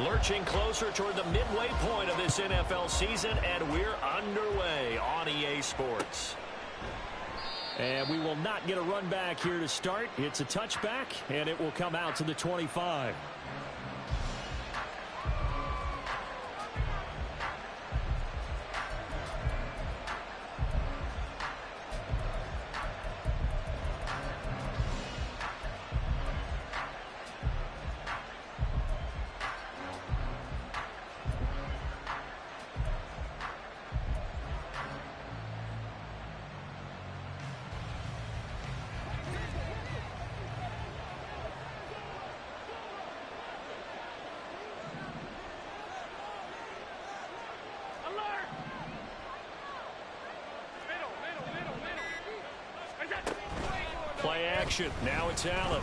Lurching closer toward the midway point of this NFL season, and we're underway on EA Sports. And we will not get a run back here to start. It's a touchback, and it will come out to the 25. Play action. Now it's Allen.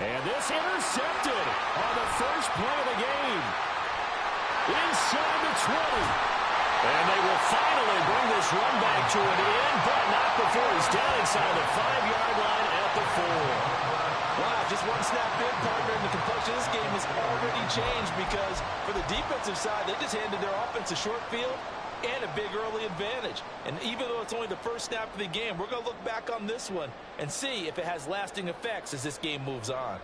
And this intercepted on the first play of the game. Inside the 20. And they will finally bring this run back to an end, but not before he's down inside the 5-yard line at the 4. Wow, just one snap in, partner, and the complexion of this game has already changed because for the defensive side, they just handed their offense a short field and a big early advantage. And even though it's only the first snap of the game, we're going to look back on this one and see if it has lasting effects as this game moves on.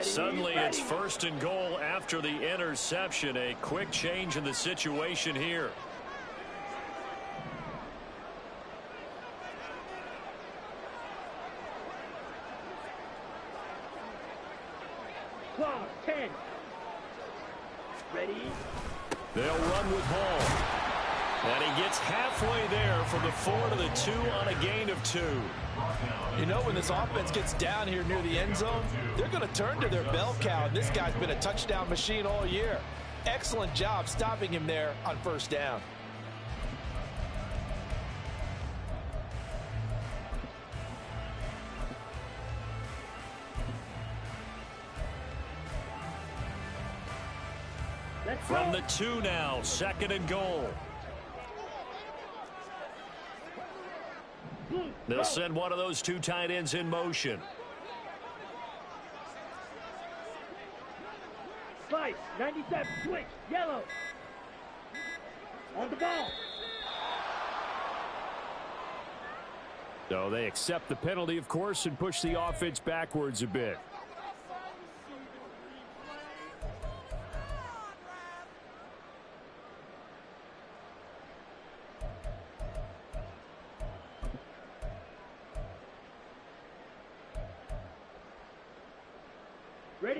Suddenly it's first and goal after the interception. A quick change in the situation here. Clock, 10. Ready? They'll run with Hall. And he gets halfway there from the 4 to the 2 on a gain of 2. You know, when this offense gets down here near the end zone, they're going to turn to their bell cow. And this guy's been a touchdown machine all year. Excellent job stopping him there on first down. From the 2 now, second and goal. They'll send one of those 2 tight ends in motion. Slice, 97, switch, yellow. On the ball. So they accept the penalty, of course, and push the offense backwards a bit.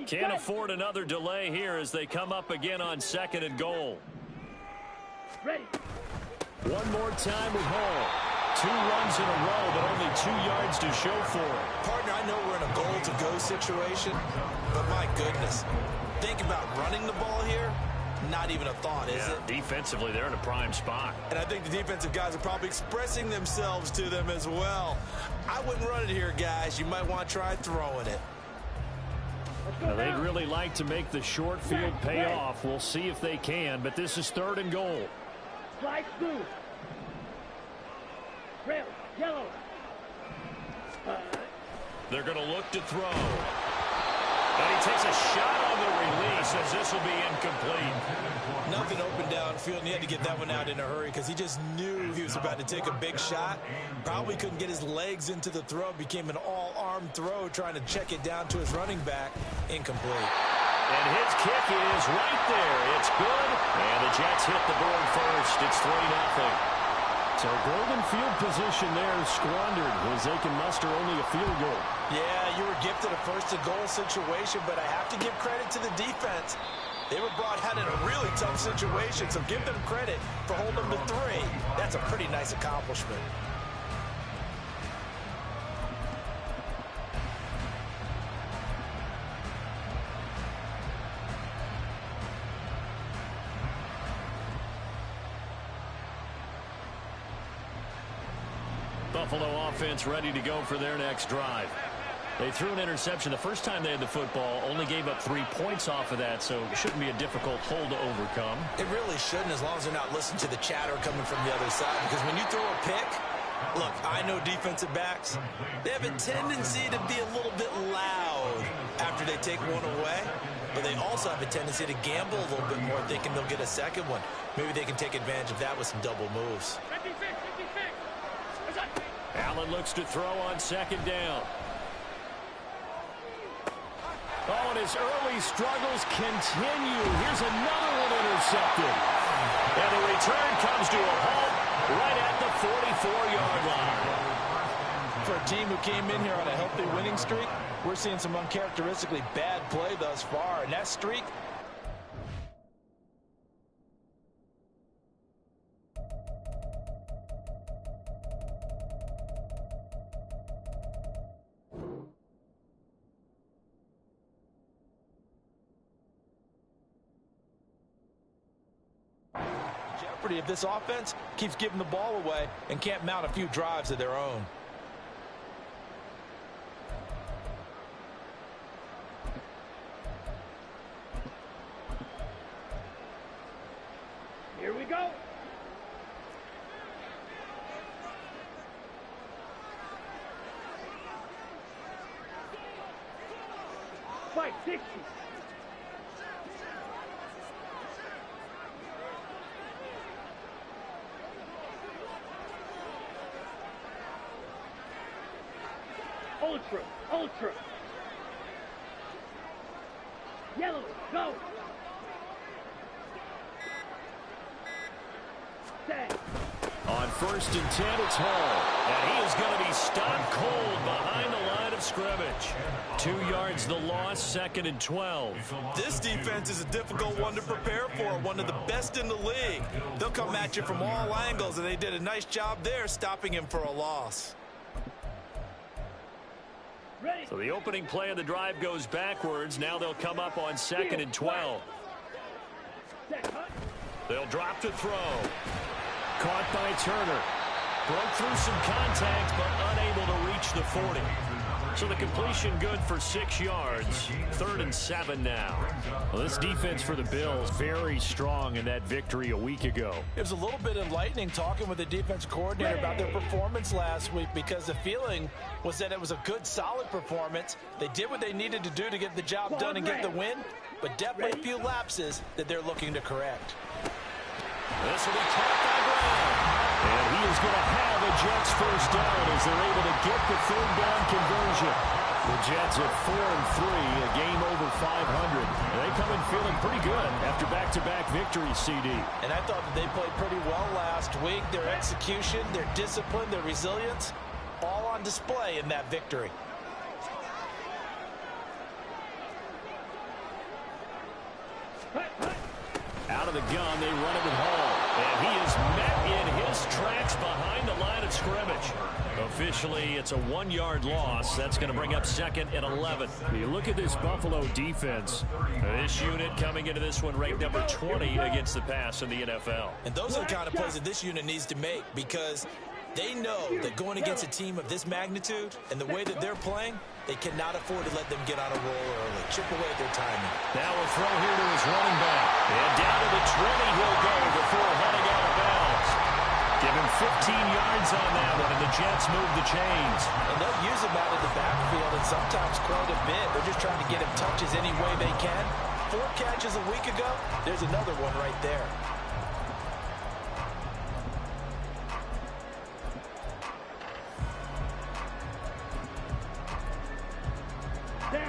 Can't afford another delay here as they come up again on second and goal. Ready. One more time with Hall. 2 runs in a row, but only 2 yards to show for it. Partner, I know we're in a goal-to-go situation, but my goodness. Think about running the ball here. Not even a thought, is it? Defensively, they're in a prime spot. And I think the defensive guys are probably expressing themselves to them as well. I wouldn't run it here, guys. You might want to try throwing it. Now, they'd really like to make the short field pay off. We'll see if they can, but this is third and goal. Slide through. Rail, yellow. They're going to look to throw. And he takes a shot on the release as this will be incomplete. Nothing open downfield, and he had to get that one out in a hurry because he just knew he was about to take a big shot. Probably couldn't get his legs into the throw. Became an all-arm throw trying to check it down to his running back. Incomplete. And his kick is right there. It's good. And the Jets hit the board first. It's 3-0. So golden field position there squandered as they can muster only a field goal. Yeah, you were gifted a first-and-goal situation, but I have to give credit to the defense. They were brought out in a really tough situation, so give them credit for holding them to 3. That's a pretty nice accomplishment. Buffalo offense ready to go for their next drive. They threw an interception the first time they had the football, only gave up 3 points off of that, so it shouldn't be a difficult hole to overcome. It really shouldn't, as long as they're not listening to the chatter coming from the other side, because when you throw a pick, look, I know defensive backs, they have a tendency to be a little bit loud after they take one away, but they also have a tendency to gamble a little bit more, thinking they'll get a second one. Maybe they can take advantage of that with some double moves. Allen looks to throw on second down. Oh, and his early struggles continue. Here's another one intercepted. And the return comes to a halt right at the 44-yard line. For a team who came in here on a healthy winning streak, we're seeing some uncharacteristically bad play thus far. And that streak, if this offense keeps giving the ball away and can't mount a few drives of their own. Here we go. Fight 60. Ultra. Yellow, go. Set. On 1st and 10, it's Hall. And he is going to be stopped cold behind the line of scrimmage. 2 yards the loss, 2nd and 12. This defense is a difficult one to prepare for, one of the best in the league. They'll come at you from all angles, and they did a nice job there stopping him for a loss. So the opening play of the drive goes backwards. Now they'll come up on 2nd and 12. They'll drop to throw. Caught by Turner. Broke through some contact, but unable to reach the 40. So the completion good for 6 yards. 3rd and 7 now. Well, this defense for the Bills, very strong in that victory a week ago. It was a little bit enlightening talking with the defense coordinator about their performance last week, because the feeling was that it was a good, solid performance. They did what they needed to do to get the job done and get the win, but definitely a few lapses that they're looking to correct. This will be caught by Brown. And he is going to have a Jets first down as they're able to get the 3rd down conversion. The Jets at 4-3, a game over 500. They come in feeling pretty good after back-to-back victories, CD. And I thought that they played pretty well last week. Their execution, their discipline, their resilience, all on display in that victory. Out of the gun, they run it with Hall. And he is met in his tracks behind the line of scrimmage. Officially, it's a 1-yard loss. That's going to bring up 2nd and 11. You look at this Buffalo defense. This unit coming into this one ranked number 20 against the pass in the NFL. And those are the kind of plays that this unit needs to make, because they know that going against a team of this magnitude and the way that they're playing, they cannot afford to let them get on a roll early. Chip away at their timing. Now a throw here to his running back. And down to the 20 he'll go before heading out of bounds. Give him 15 yards on that one, and the Jets move the chains. And they'll use him out of the backfield, and sometimes quite a bit. They're just trying to get him touches any way they can. 4 catches a week ago. There's another one right there.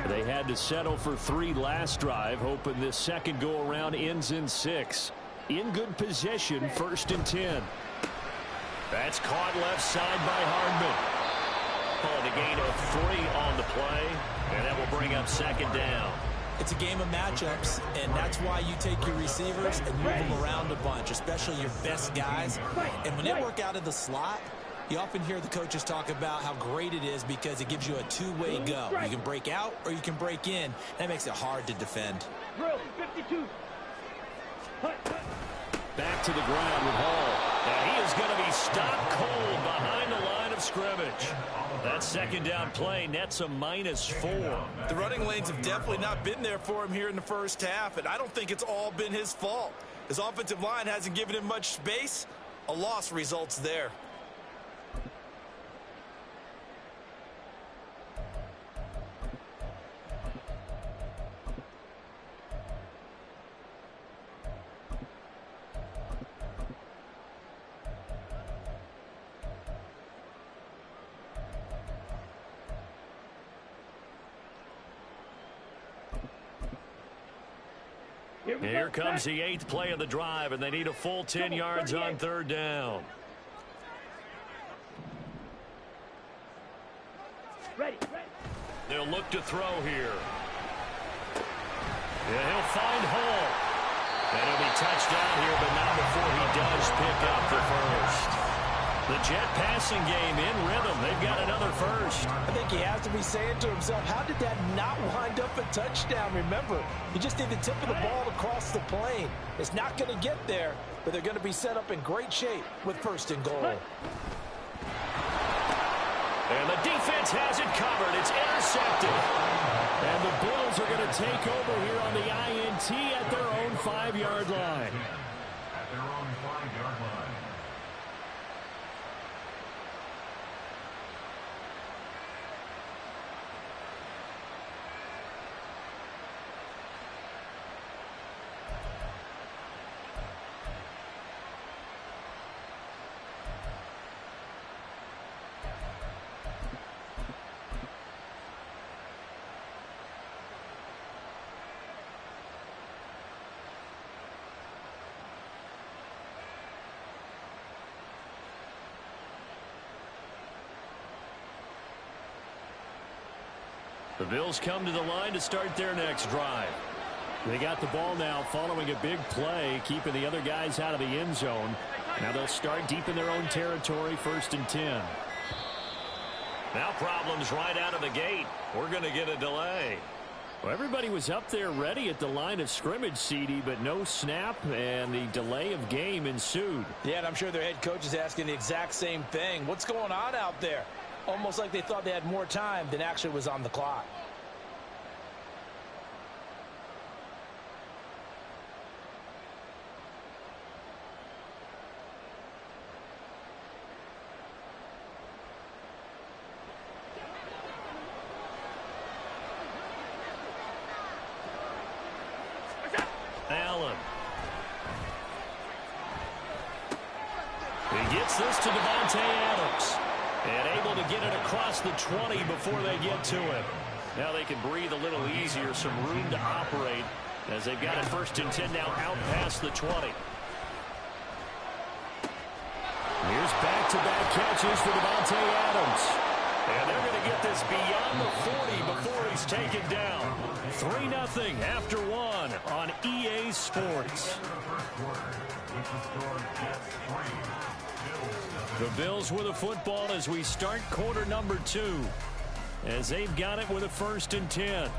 They had to settle for 3 last drive, hoping this second go-around ends in 6. In good position, 1st and 10. That's caught left side by Hardman. Called a gain of 3 on the play, and that will bring up 2nd down. It's a game of matchups, and that's why you take your receivers and move them around a bunch, especially your best guys. And when they work out of the slot, you often hear the coaches talk about how great it is because it gives you a 2-way go. You can break out or you can break in. That makes it hard to defend. Drill 52. Back to the ground with Hall. And he is is going to be stopped cold behind the line of scrimmage. That second down play nets a -4. The running lanes have definitely not been there for him here in the first half, and I don't think it's all been his fault. His offensive line hasn't given him much space. A loss results there. Here comes the 8th play of the drive, and they need a full 10 yards on third down. Ready. They'll look to throw here. Yeah, he'll find Hall. And he'll be touched down here, but not before he does pick up the first. The Jet passing game in rhythm. They've got another first. I think he has to be saying to himself, how did that not wind up a touchdown? Remember, you just need the tip of the ball to cross the plane. It's not going to get there, but they're going to be set up in great shape with first and goal. And the defense has it covered. It's intercepted. And the Bills are going to take over here on the INT at their own 5-yard line. At their own 5-yard line. The Bills come to the line to start their next drive. They got the ball now following a big play, keeping the other guys out of the end zone. Now they'll start deep in their own territory, 1st and 10. Now problems right out of the gate. We're going to get a delay. Well, everybody was up there ready at the line of scrimmage, CD, but no snap, and the delay of game ensued. Yeah, and I'm sure their head coach is asking the exact same thing. What's going on out there? Almost like they thought they had more time than actually was on the clock. Allen. He gets this to Davante Adams. And able to get it across the 20 before they get to it. Now they can breathe a little easier, some room to operate as they've got it 1st and 10 now out past the 20. Here's back-to-back catches for Davante Adams. And they're going to get this beyond the 40 before he's taken down. 3-0 after 1 on EA Sports. The Bills with a football as we start quarter number 2. As they've got it with a 1st and 10.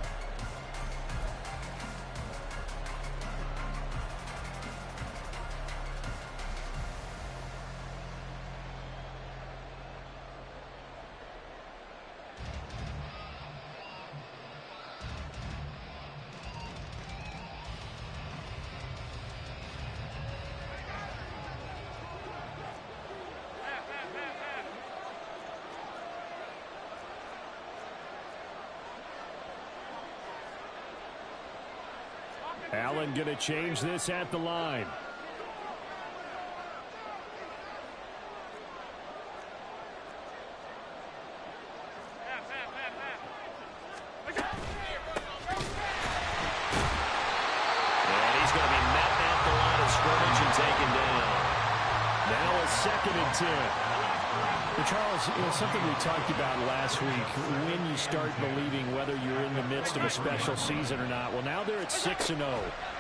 Allen going to change this at the line. And he's going to be met at the line of scrimmage and taken down. Now a 2nd and 10. Well, Charles, something we talked about last week, when you start believing whether you're in the midst of a special season or not. Well, now they're at 6-0.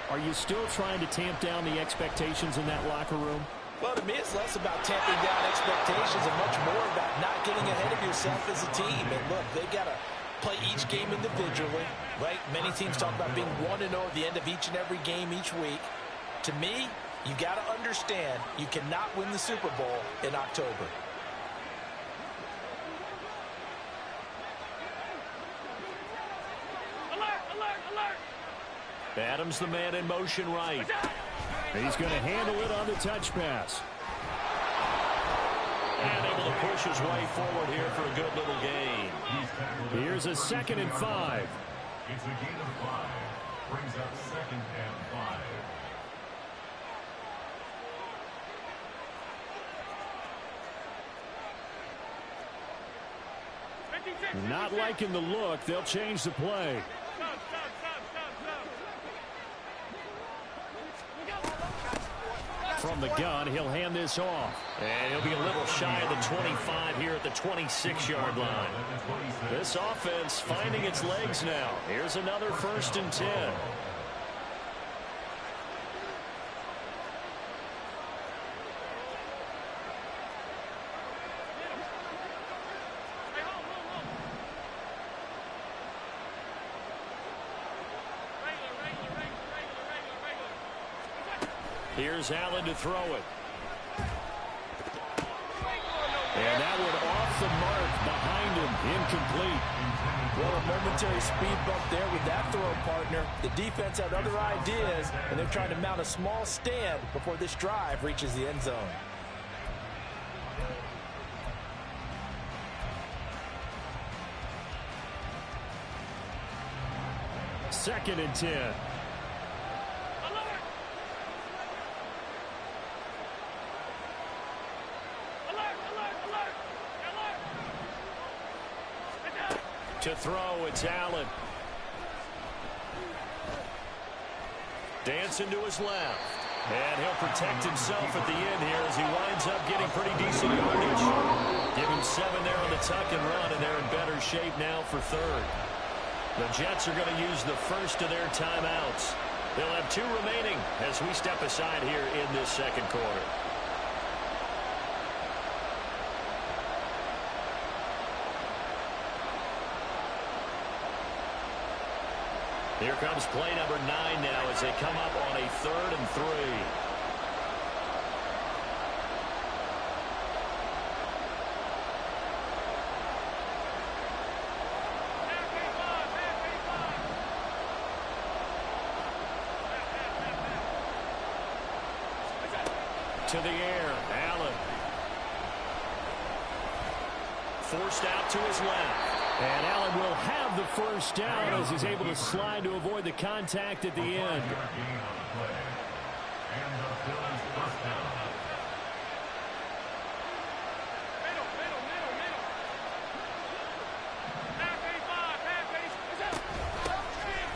Are you still trying to tamp down the expectations in that locker room? Well, to me, it's less about tamping down expectations and much more about not getting ahead of yourself as a team. And look, they've got to play each game individually, right? Many teams talk about being 1-0 at the end of each and every game each week. To me, You got to understand you cannot win the Super Bowl in October. Alert, alert, alert. Adams the man in motion right. He's going to handle it on the touch pass. And able to push his way forward here for a good little gain. Here's a 2nd and 5. It's a gain of 5. Brings up 2nd and 5. Not liking the look. They'll change the play. From the gun, he'll hand this off. And he'll be a little shy of the 25 here at the 26-yard line. This offense finding its legs now. Here's another 1st and 10. Here's Allen to throw it. And that one off the mark behind him, incomplete. Well, a momentary speed bump there with that throw, partner. The defense had other ideas, and they're trying to mount a small stand before this drive reaches the end zone. Second and 10. To throw, it's Allen. Dancing to his left. And he'll protect himself at the end here as he winds up getting pretty decent yardage. Give him 7 there on the tuck and run, and they're in better shape now for 3rd. The Jets are going to use the first of their timeouts. They'll have 2 remaining as we step aside here in this 2nd quarter. Here comes play number 9 now as they come up on a 3rd and 3. To the air, Allen. Forced out to his left. And Allen will have the 1st down as he's able to slide to avoid the contact at the end.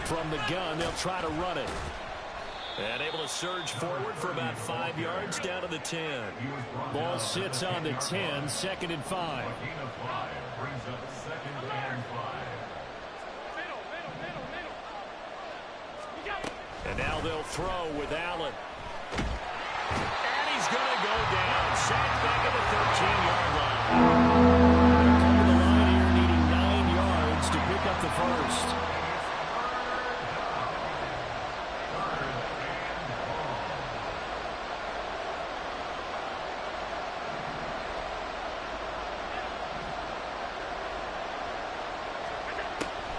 From the gun, they'll try to run it. And able to surge forward for about 5 yards down to the 10. Ball sits on the 10, 2nd and 5. And now they'll throw with Allen. And he's going to go down. Sacked back at the 13-yard line. They'll come to the line here needing 9 yards to pick up the 1st.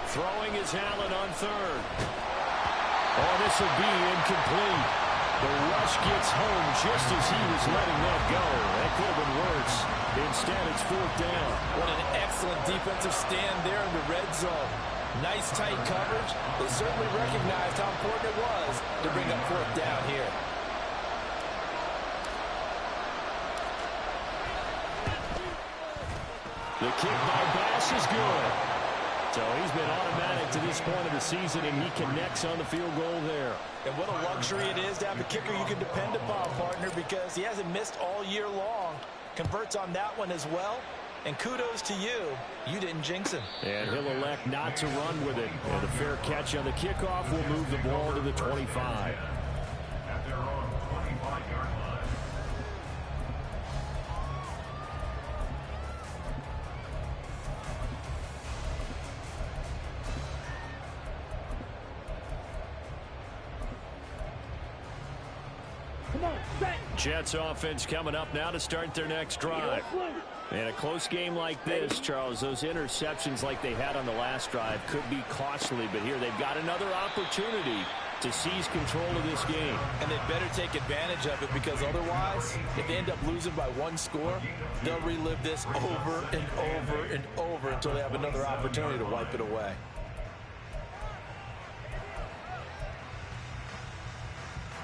Throwing is Allen on 3rd. Oh, this will be incomplete. The rush gets home just as he was letting that go. That could have been worse. Instead, it's 4th down. What an excellent defensive stand there in the red zone. Nice tight coverage. They certainly recognized how important it was to bring up 4th down here. The kick by Bass is good. So he's been automatic to this point of the season, and he connects on the field goal there. And what a luxury it is to have a kicker you can depend upon, partner, because he hasn't missed all year long. Converts on that one as well. And kudos to you. You didn't jinx him. And he'll elect not to run with it. And a fair catch on the kickoff will move the ball to the 25. At their own 25-yard line. Come on, set. Jets offense coming up now to start their next drive. In a close game like this, Charles, those interceptions like they had on the last drive could be costly, but here they've got another opportunity to seize control of this game. And they better take advantage of it, because otherwise, if they end up losing by one score, they'll relive this over and over and over until they have another opportunity to wipe it away.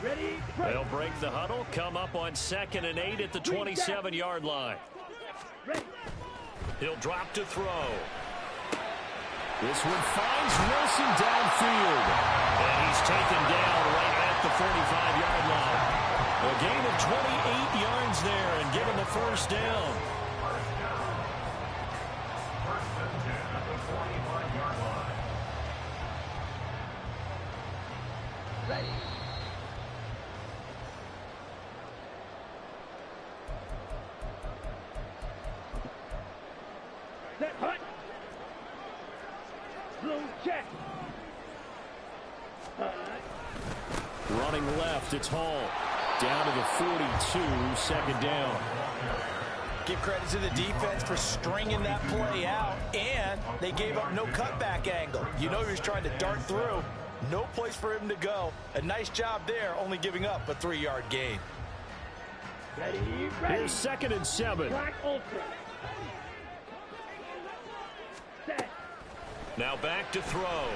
Ready? They'll break the huddle, come up on 2nd and 8 at the 27-yard line. Ready. He'll drop to throw. This one finds Wilson downfield. And he's taken down right at the 45-yard line. A gain of 28 yards there and given the first down. Ready. Set, hut. Blue check. Running left, it's Hall. Down to the 42, 2nd down. Give credit to the defense for stringing that play out, and they gave up no cutback angle. You know he was trying to dart through. No place for him to go. A nice job there, only giving up a 3-yard gain. Ready, ready. Here's 2nd and 7. Black ultra. Set. Now back to throw.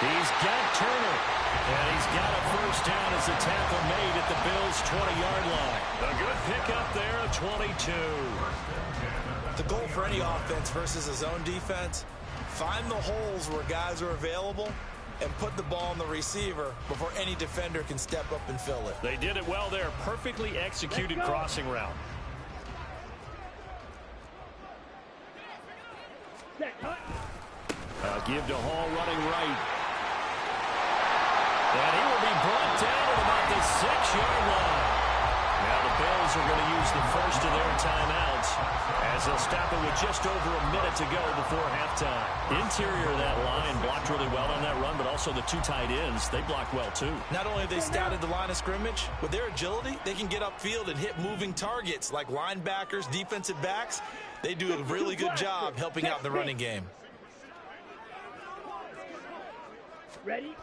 He's got Turner. And he's got a first down as the tackle made at the Bills' 20-yard line. A good pickup there at 22. The goal for any offense versus a zone defense, find the holes where guys are available and put the ball on the receiver before any defender can step up and fill it. They did it well there. Perfectly executed crossing route. Set, hut. Give to Hall running right. And he will be brought down at about the 6-yard line. Now the Bills are going to use the first of their timeouts as they'll stop it with just over a minute to go before halftime. Interior of that line blocked really well on that run, but also the 2 tight ends, they blocked well too. Not only have they scouted the line of scrimmage, with their agility, they can get upfield and hit moving targets like linebackers, defensive backs. They do a really good job helping out in the running game. Ready?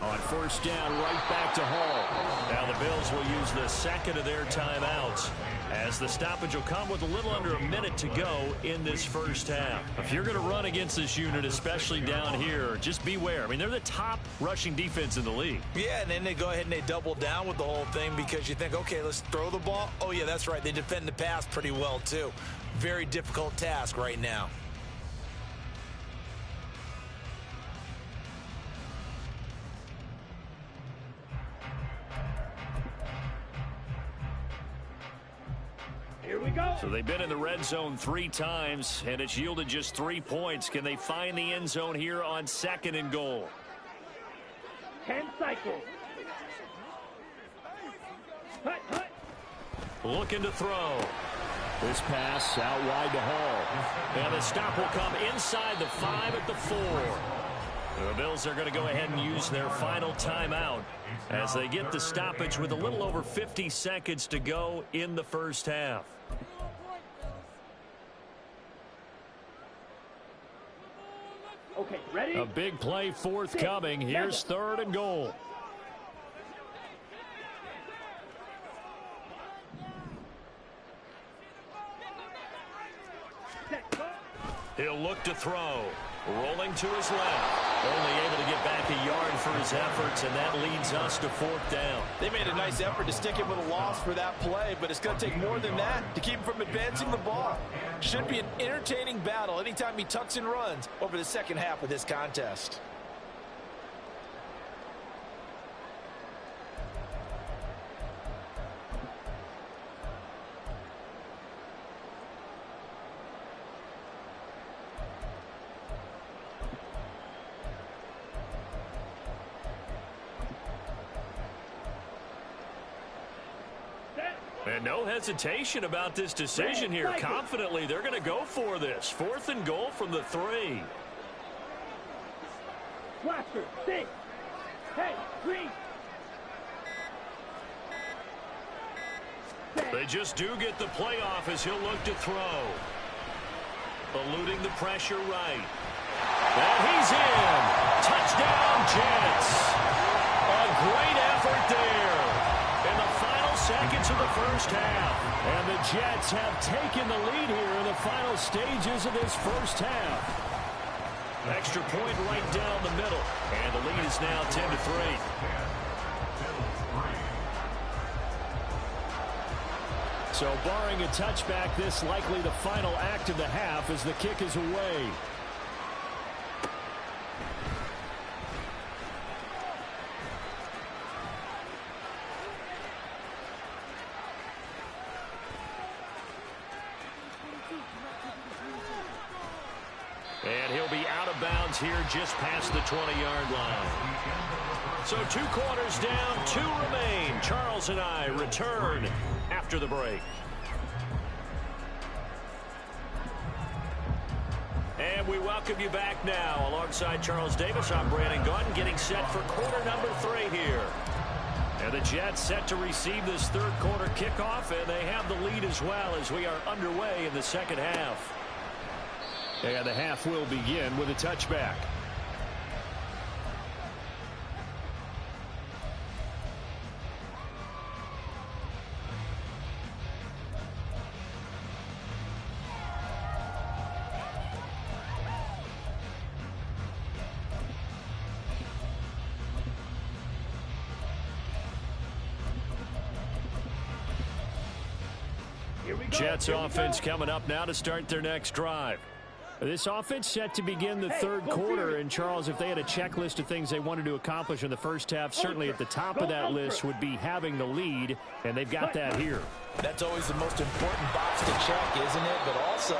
On first down, right back to Hall. Now the Bills will use the 2nd of their timeouts as the stoppage will come with a little under a minute to go in this first half. If you're going to run against this unit, especially down here, just beware. I mean, they're the top rushing defense in the league. Yeah, and then they go ahead and they double down with the whole thing because you think, okay, let's throw the ball. Oh, yeah, that's right. They defend the pass pretty well, too. Very difficult task right now. Here we go. So they've been in the red zone 3 times, and it's yielded just 3 points. Can they find the end zone here on 2nd and goal? 10 cycles. Hut, hut. Looking to throw. This pass out wide to Hall. And the stop will come inside the 5 at the 4. The Bills are going to go ahead and use their final timeout as they get the stoppage with a little over 50 seconds to go in the first half. Okay, ready? A big play forthcoming. Here's 3rd and goal. He'll look to throw. Rolling to his left. Only able to get back a yard for his efforts, and that leads us to 4th down. They made a nice effort to stick him with a loss for that play, but it's going to take more than that to keep him from advancing the ball. Should be an entertaining battle anytime he tucks and runs over the second half of this contest. And no hesitation about this decision here. Confidently, they're going to go for this. 4th and goal from the 3. Blaster, 6. Hey, 3. They just do get the playoff as he'll look to throw. Eluding the pressure right. And he's in. Touchdown, Jets. A great effort there in the final seconds of the first half. And the Jets have taken the lead here in the final stages of this first half. Extra point right down the middle. And the lead is now 10-3. So barring a touchback, this likely the final act of the half as the kick is away. And he'll be out of bounds here just past the 20-yard line. So 2 quarters down, 2 remain. Charles and I return after the break. And we welcome you back now. Alongside Charles Davis, I'm Brandon Gaudin, getting set for quarter number 3 here. And the Jets set to receive this third quarter kickoff, and they have the lead as well as we are underway in the second half. And the half will begin with a touchback. Jets offense coming up now to start their next drive. This offense set to begin the third quarter. And, Charles, if they had a checklist of things they wanted to accomplish in the first half, certainly at the top of that list would be having the lead, and they've got that here. That's always the most important box to check, isn't it? But also,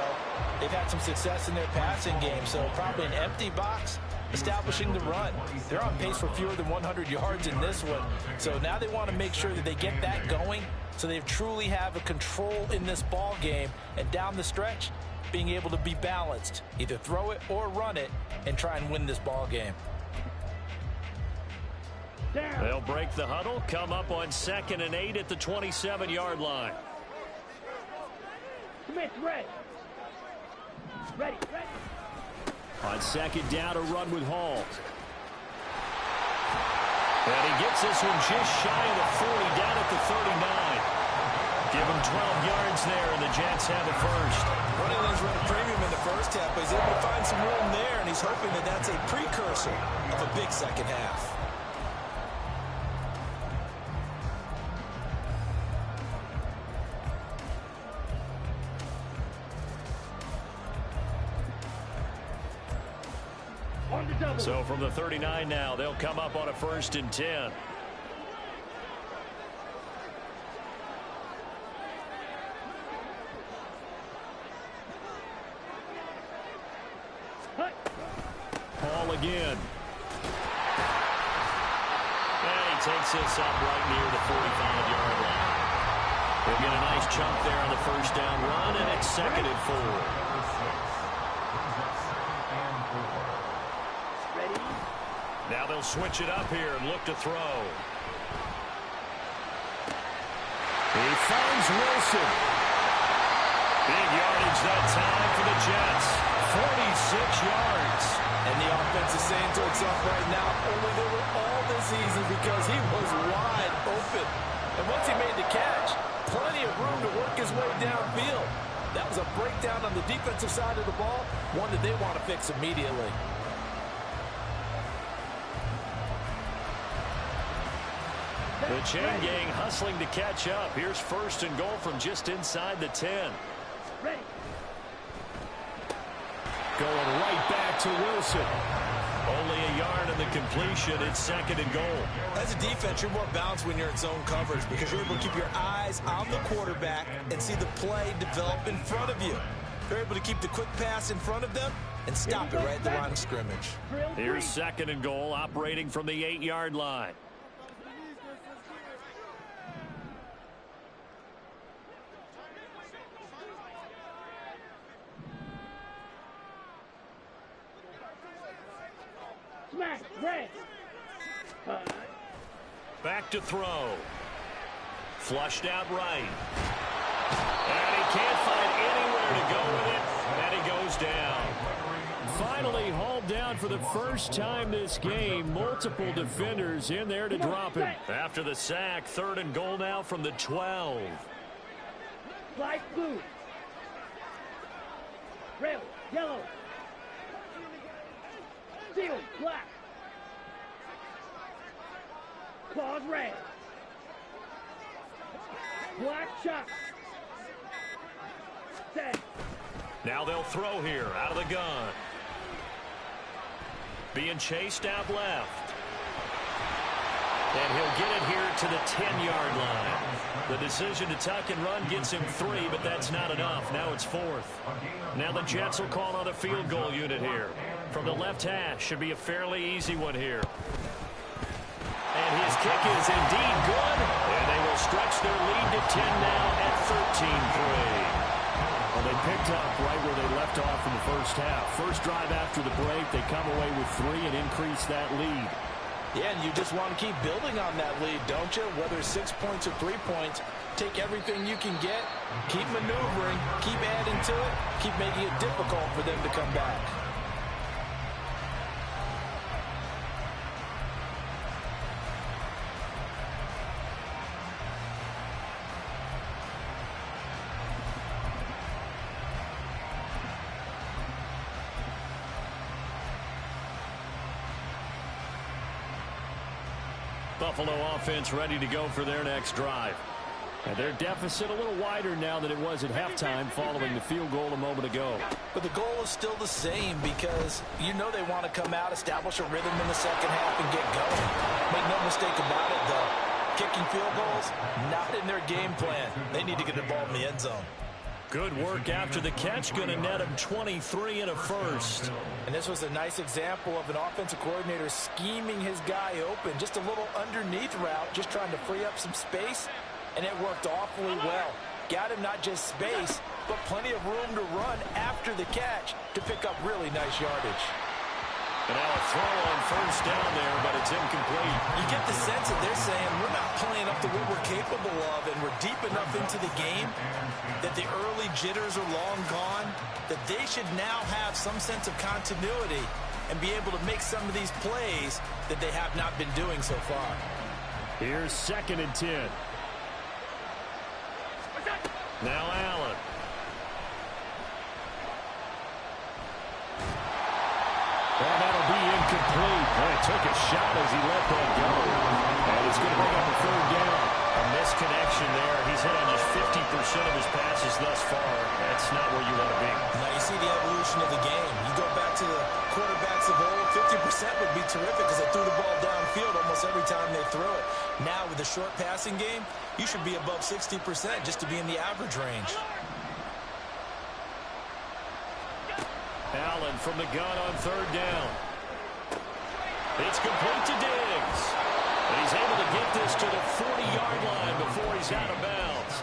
they've had some success in their passing game, so probably an empty box establishing the run. They're on pace for fewer than 100 yards in this one. So now they want to make sure that they get that going so they truly have a control in this ball game. And down the stretch, being able to be balanced, either throw it or run it, and try and win this ball game. They'll break the huddle, come up on 2nd and 8 at the 27-yard line. Smith, ready. Ready. On 2nd down, a run with Hall. And he gets this one just shy of the 40, down at the 39. Give him 12 yards there, and the Jets have a first. Running lanes run a premium in the first half, but he's able to find some room there, and he's hoping that that's a precursor of a big second half. So from the 39 now, they'll come up on a 1st and 10. Hall again. And he takes this up right near the 45-yard line. They'll get a nice chunk there on the first down run, and it's 2nd and 4. Now they'll switch it up here and look to throw. He finds Wilson. Big yardage that time for the Jets. 46 yards. And the offense is saying to itself right now, only they were all this easy because he was wide open. And once he made the catch, plenty of room to work his way downfield. That was a breakdown on the defensive side of the ball, one that they want to fix immediately. The chain gang hustling to catch up. Here's 1st and goal from just inside the 10. Ready. Going right back to Wilson. Only a yard in the completion. It's 2nd and goal. As a defense, you're more balanced when you're in zone coverage because you're able to keep your eyes on the quarterback and see the play develop in front of you. You're able to keep the quick pass in front of them and stop it right at the line of scrimmage. Here's 2nd and goal, operating from the 8-yard line. Smack, red. Back to throw. Flushed out right. And he can't find anywhere to go with it, and he goes down. Finally hauled down for the first time this game. Multiple defenders in there to drop him. After the sack, 3rd and goal now from the 12. Fly blue. Red, yellow. Steel, black. Claws red. Black shot. Set. Now they'll throw here out of the gun. Being chased out left. And he'll get it here to the 10-yard line. The decision to tuck and run gets him 3, but that's not enough. Now it's 4th. Now the Jets will call on a field goal unit here. From the left hash, should be a fairly easy one here. And his kick is indeed good. And they will stretch their lead to 10 now at 13-3. Well, they picked up right where they left off in the first half. First drive after the break, they come away with 3 and increase that lead. Yeah, and you just want to keep building on that lead, don't you? Whether 6 points or 3 points, take everything you can get, keep maneuvering, keep adding to it, keep making it difficult for them to come back. Buffalo offense ready to go for their next drive. And their deficit a little wider now than it was at halftime following the field goal a moment ago. But the goal is still the same because you know they want to come out, establish a rhythm in the second half, and get going. Make no mistake about it, though. Kicking field goals, not in their game plan. They need to get the ball in the end zone. Good work after the catch. Going to net him 23 and a first. And this was a nice example of an offensive coordinator scheming his guy open. Just a little underneath route, just trying to free up some space. And it worked awfully well. Got him not just space, but plenty of room to run after the catch to pick up really nice yardage. And now a throw on first down there, but it's incomplete. You get the sense that they're saying we're not playing up to what we're capable of, and we're deep enough into the game that the early jitters are long gone, that they should now have some sense of continuity and be able to make some of these plays that they have not been doing so far. Here's 2nd and 10. Now Allen. And that'll be incomplete. Well, he took a shot as he let that go. And it's going to bring up a 3rd down. A misconnection there. He's hit on just 50% of his passes thus far. That's not where you want to be. Now you see the evolution of the game. You go back to the quarterbacks of old, 50% would be terrific because they threw the ball downfield almost every time they threw it. Now with the short passing game, you should be above 60% just to be in the average range. Allen from the gun on 3rd down. It's complete to Diggs. And he's able to get this to the 40-yard line before he's out of bounds.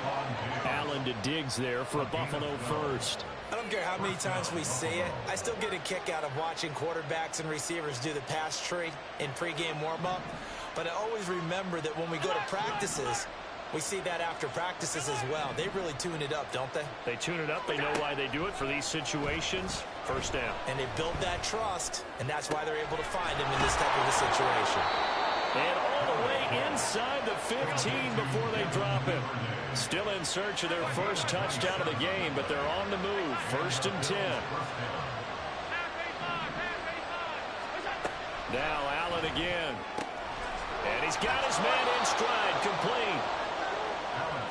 Allen to Diggs there for a Buffalo first. I don't care how many times we say it. I still get a kick out of watching quarterbacks and receivers do the pass tree in pregame warm-up. But I always remember that when we go to practices, we see that after practices as well. They really tune it up, don't they? They tune it up. They know why they do it for these situations. First down. And they build that trust, and that's why they're able to find him in this type of a situation. And all the way inside the 15 before they drop him. Still in search of their first touchdown of the game, but they're on the move. 1st and 10. Now Allen again. And he's got his man in stride, complete.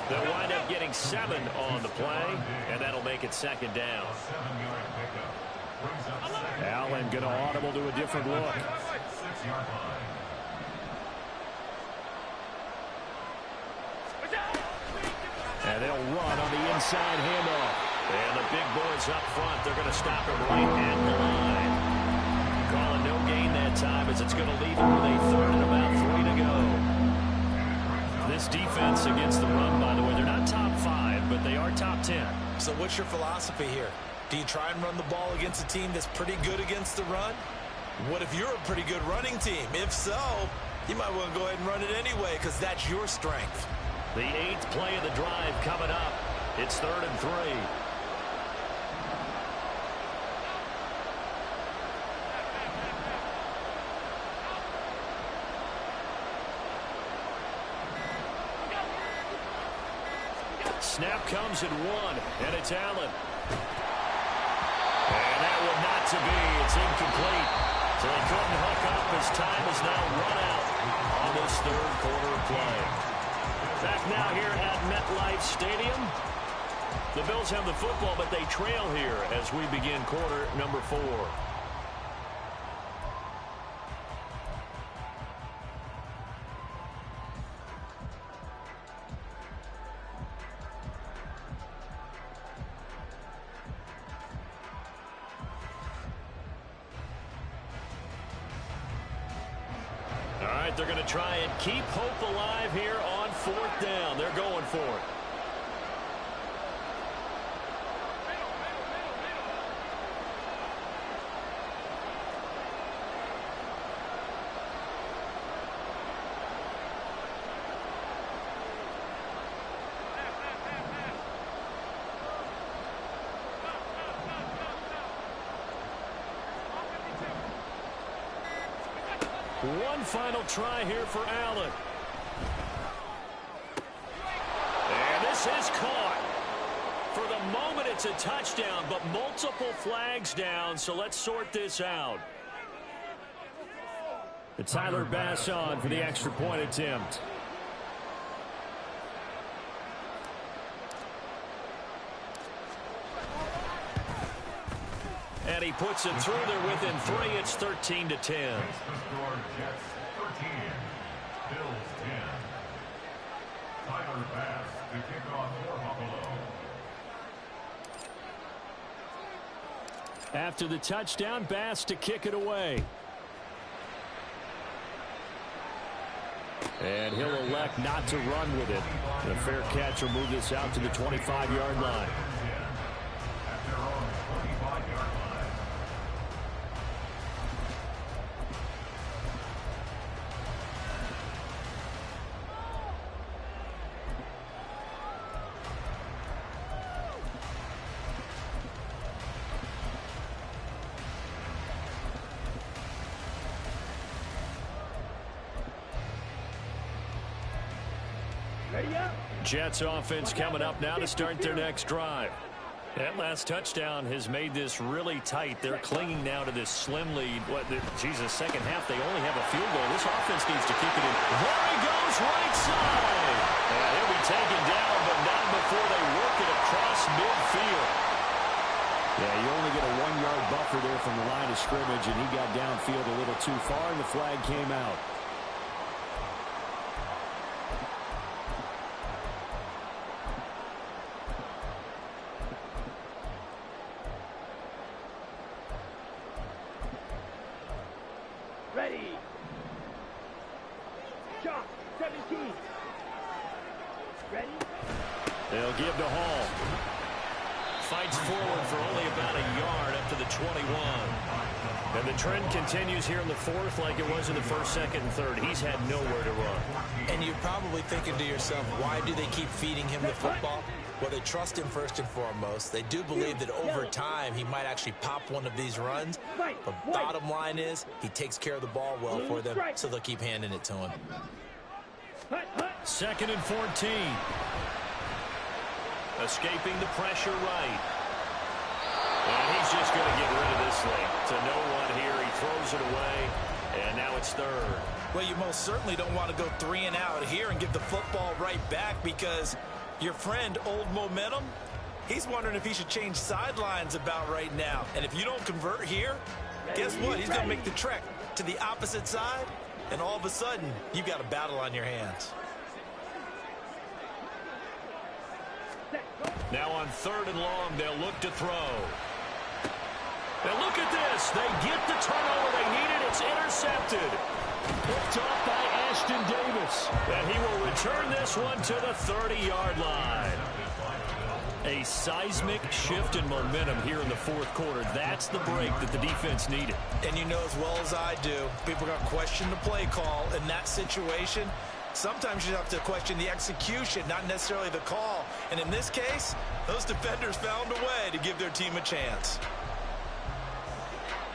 They'll wind up getting 7 on the play, and that'll make it 2nd down. Allen going to audible to a different look. And they'll run on the inside handoff. And the big boys up front, they're going to stop him right at the line. Calling no gain that time as it's going to leave him with a 3rd and about 3 to go. This defense against the run, by the way, they're not top 5, but they are top 10. So what's your philosophy here? Do you try and run the ball against a team that's pretty good against the run? What if you're a pretty good running team? If so, you might want to go ahead and run it anyway because that's your strength. The 8th play of the drive coming up. It's 3rd and 3. Snap comes at 1, and it's Allen. And that one not to be. It's incomplete. So he couldn't hook up. His time is now run out on this 3rd quarter play. Back now here at MetLife Stadium. The Bills have the football, but they trail here as we begin quarter number 4. They're going to try and keep hope alive here on 4th down. They're going for it. One final try here for Allen. And this is caught. For the moment, it's a touchdown, but multiple flags down, so let's sort this out. Tyler Bass on for the extra point attempt. And he puts it through there within 3. It's 13-10. The score, Jets 13, Bills 10. Tyler Bass to kick off for Buffalo. After the touchdown, Bass to kick it away. And he'll elect not to run with it. The fair catch will move this out to the 25-yard line. At their own 25-yard line. Ready up. Jets offense coming up now to start their next drive. That last touchdown has made this really tight. They're clinging now to this slim lead. Second half, they only have a field goal. This offense needs to keep it in. There he goes, right side. And he'll be taken down, but not before they work it across midfield. Yeah, you only get a 1-yard buffer there from the line of scrimmage, and he got downfield a little too far, and the flag came out. Ready. Shot. 17. Ready. They'll give to Hall. Fights forward for only about a yard up to the 21. And the trend continues here in the 4th like it was in the 1st, 2nd, and 3rd. He's had nowhere to run. And you're probably thinking to yourself, why do they keep feeding him the football? Well, they trust him first and foremost. They do believe that over time he might actually pop one of these runs. But bottom line is he takes care of the ball well for them, so they'll keep handing it to him. 2nd and 14. Escaping the pressure right. And he's just going to get rid of this thing to no one here. He throws it away, and now it's 3rd. Well, you most certainly don't want to go 3 and out here and give the football right back, because your friend, Old Momentum, he's wondering if he should change sidelines about right now. And if you don't convert here, guess what? He's going to make the trek to the opposite side, and all of a sudden, you've got a battle on your hands. Now on 3rd and long, they'll look to throw. Now look at this. They get the turnover they needed. It's intercepted. Picked off by Ashton Davis. And he will return this one to the 30-yard line. A seismic shift in momentum here in the 4th quarter. That's the break that the defense needed. And you know as well as I do, people are going to question the play call in that situation. Sometimes you have to question the execution, not necessarily the call. And in this case, those defenders found a way to give their team a chance.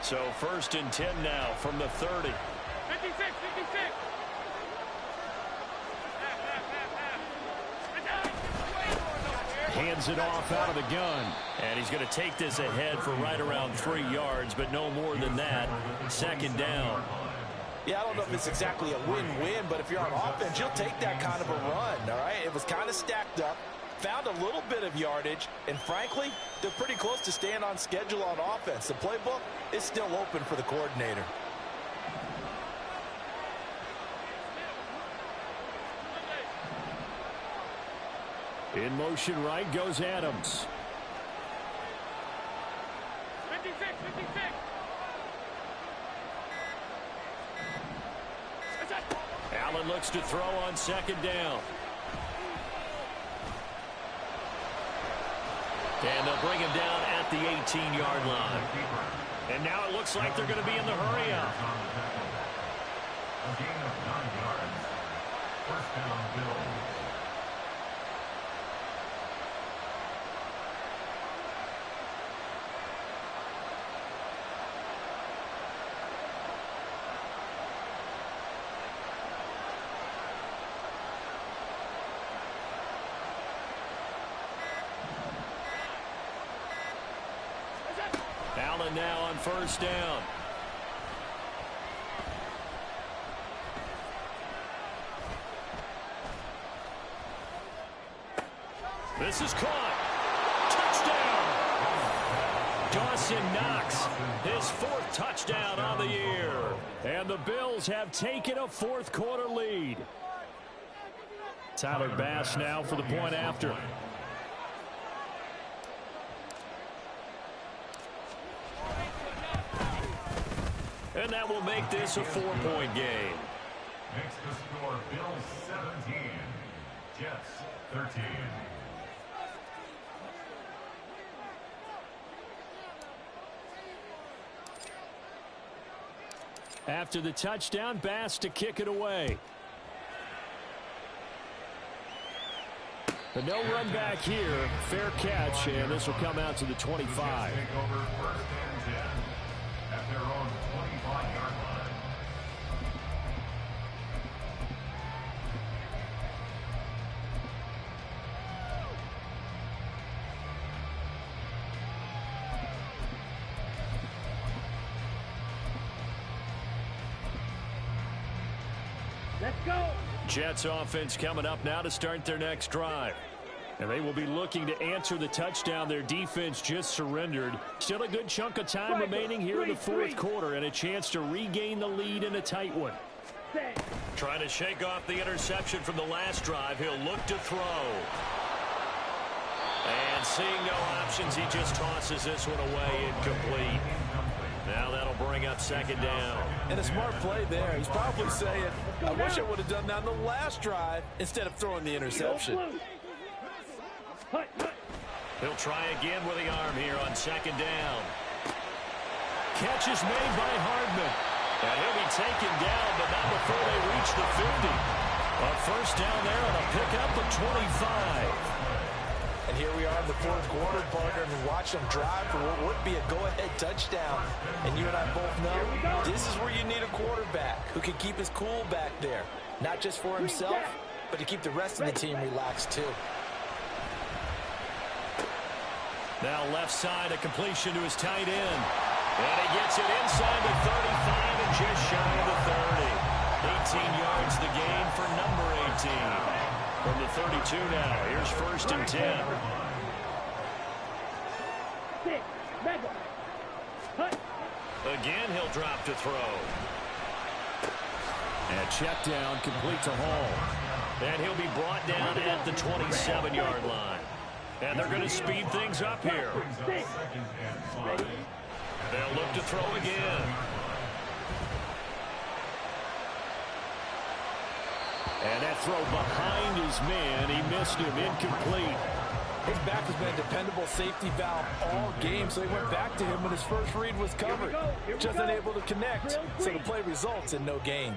So 1st and 10 now from the 30. 56. Hands it off out of the gun. And he's going to take this ahead for right around 3 yards, but no more than that. 2nd down. Yeah, I don't know if it's exactly a win-win, but if you're on offense, you'll take that kind of a run, all right? It was kind of stacked up, found a little bit of yardage, and frankly, they're pretty close to staying on schedule on offense. The playbook is still open for the coordinator. In motion right goes Adams. 56. Allen looks to throw on 2nd down. And they'll bring him down at the 18-yard line. And now it looks like they're going to be in the hurry up. A gain of 9 yards. 1st down, Bills. Allen now on 1st down. This is caught. Touchdown! Dawson Knox, his 4th touchdown on the year. And the Bills have taken a 4th quarter lead. Tyler Bass now for the point after. And that will make this a 4-point game. Makes the score Bills 17, Jets 13. After the touchdown, Bass to kick it away. But no run back here. Fair catch, and this will come out to the 25. Take over 1st and 10 at their own 25-yard line. Let's go. Jets offense coming up now to start their next drive. And they will be looking to answer the touchdown their defense just surrendered. Still a good chunk of time remaining here in the 4th quarter and a chance to regain the lead in a tight one. Trying to shake off the interception from the last drive. He'll look to throw. And seeing no options, he just tosses this one away incomplete. Now that'll bring up 2nd down. And a smart play there. He's probably saying, I wish I would have done that on the last drive instead of throwing the interception. He'll try again with the arm here on 2nd down. Catch is made by Hardman. And he'll be taken down, but not before they reach the 50. A 1st down there on a pickup of 25. And here we are in the 4th quarter, partner, and watch them drive for what would be a go-ahead touchdown. And you and I both know this is where you need a quarterback who can keep his cool back there. Not just for himself, but to keep the rest of the team relaxed too. Now left side, a completion to his tight end. And he gets it inside the 35 and just shy of the 30. 18 yards the gain for number 18. From the 32 now, here's 1st and 10. 6. Mega. Hut. Again, he'll drop to throw. And check down, complete to Hall. And he'll be brought down at the 27-yard line. And they're going to speed things up here. They'll look to throw again. And that throw behind his man. He missed him, incomplete. His back has been a dependable safety valve all game, so he went back to him when his first read was covered. Just unable to connect, so the play results in no gain.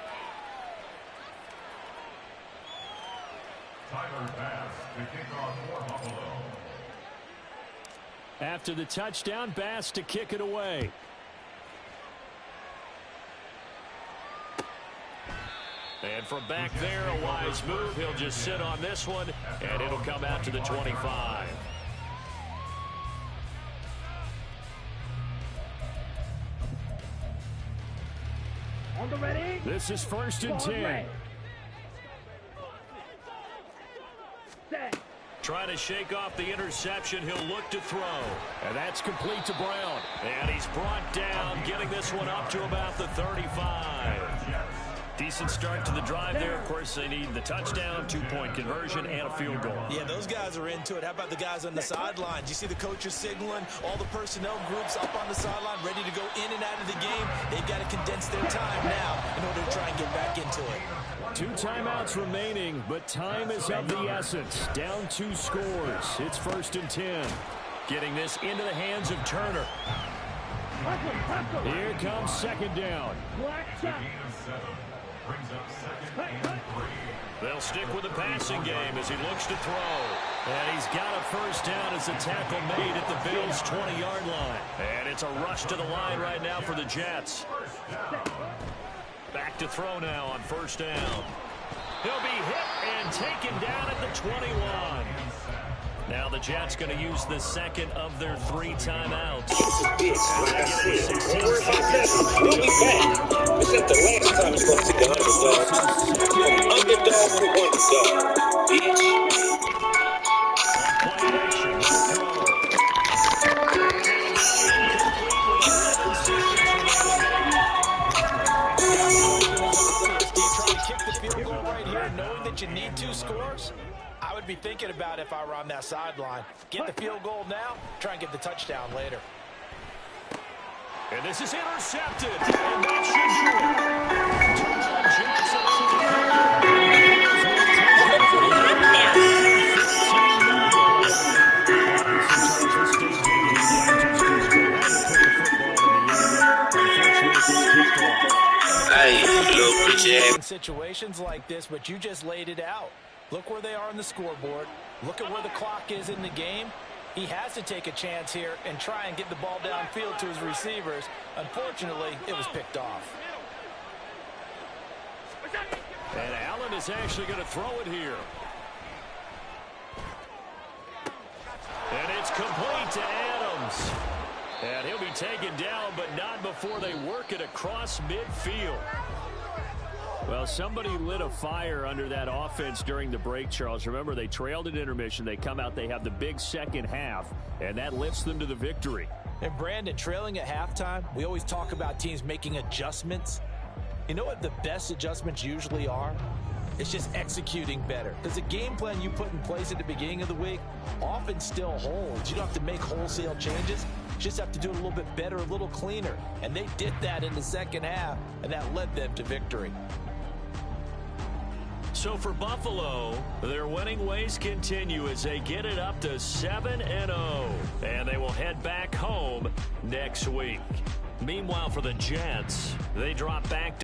Tyler Bass to kick off for Buffalo. After the touchdown, Bass to kick it away. And from back there, a wise move. He'll just sit on this one, and it'll come out to the 25. On the ready. This is 1st and 10. Set. Trying to shake off the interception. He'll look to throw. And that's complete to Brown. And he's brought down, getting this one up to about the 35. Decent start to the drive there. Of course, they need the touchdown, 2-point conversion, and a field goal. Yeah, those guys are into it. How about the guys on the sidelines? You see the coaches signaling, all the personnel groups up on the sideline, ready to go in and out of the game. They've got to condense their time now in order to try and get back into it. 2 timeouts remaining, but time is of the essence. Down 2 scores. It's 1st and 10. Getting this into the hands of Turner. Here comes 2nd down. Black shot. Brings up 2nd and 3. They'll stick with the passing game as he looks to throw. And he's got a 1st down as a tackle made at the Bills' 20-yard line. And it's a rush to the line right now for the Jets. Back to throw now on 1st down. He'll be hit and taken down at the 21. Now the Jets going to use the second of their 3 timeouts. We'll be back. This ain't the last time you're going to see the underdog. Underdog for underdog, bitch. Knowing that you need 2 scores, I would be thinking about if I were on that sideline. Get the field goal now, try and get the touchdown later. And this is intercepted. And that should do it. In situations like this, but you just laid it out. Look where they are on the scoreboard. Look at where the clock is in the game. He has to take a chance here and try and get the ball downfield to his receivers. Unfortunately, it was picked off. And Allen is actually going to throw it here. And it's complete to Adams. And he'll be taken down, but not before they work it across midfield. Well, somebody lit a fire under that offense during the break, Charles. Remember, they trailed at intermission. They come out, they have the big second half, and that lifts them to the victory. And Brandon, trailing at halftime, we always talk about teams making adjustments. You know what the best adjustments usually are? It's just executing better. Because the game plan you put in place at the beginning of the week often still holds. You don't have to make wholesale changes. You just have to do it a little bit better, a little cleaner. And they did that in the second half, and that led them to victory. So for Buffalo, their winning ways continue as they get it up to 7-0. And they will head back home next week. Meanwhile, for the Jets, they drop back to